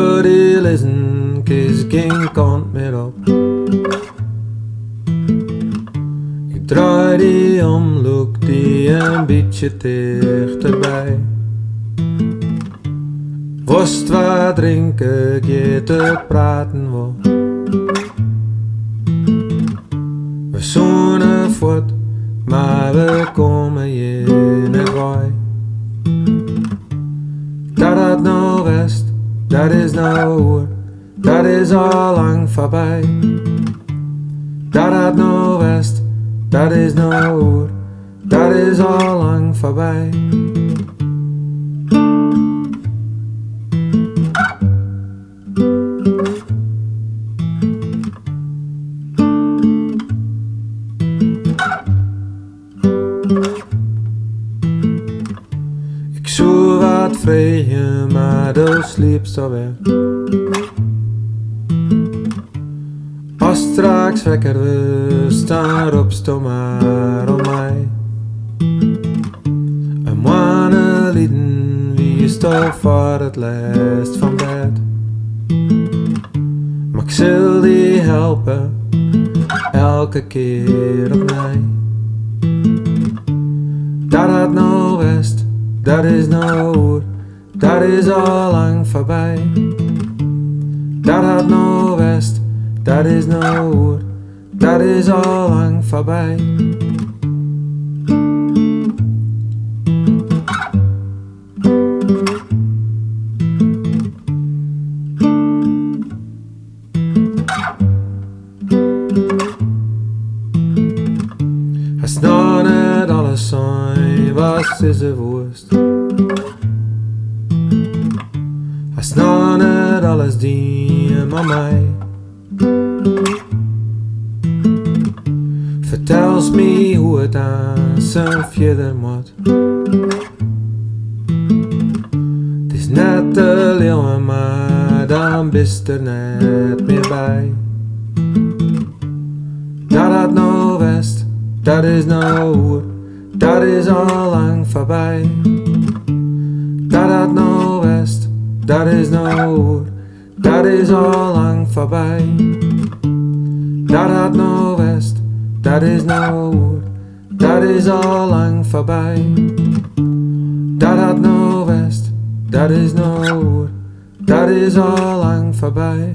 zou die lezen, kies geen kant meer op. Ik draai die om, look die een beetje dichterbij. Worst wat drinken, je te praten wil. We zoenen voort, maar we komen je net bij. Dat nou west, dat is nou hoor, dat is al lang voorbij. Dat nou west, dat is nou hoor, dat is al lang voorbij. Ik zou wat vregen, maar de sliep zo weer. Als straks wekker we staan, roepst toch maar om mij. Een mannen lieden, wie is toch voor het laatst van bed. Maar ik zal die helpen, elke keer opnieuw. Dat nou west, dat is nou hoor, dat is al lang voorbij. Dat nou west, dat is nou hoor, dat is al lang voorbij. Als nou net alles zijn was, is de worst. Als nou net alles dient maar mij. Vertels me hoe het aan zijn verder moet. Het is net te leeuw, maar dan bist er net meer bij. Dat nou west, dat is nou hoor, dat is al lang voorbij. Dat nou west, dat is nou hoor, dat is al lang voorbij. Dat nou west, dat is nou hoor, dat is al lang voorbij. Dat nou west, dat is nou hoor, dat is al lang voorbij.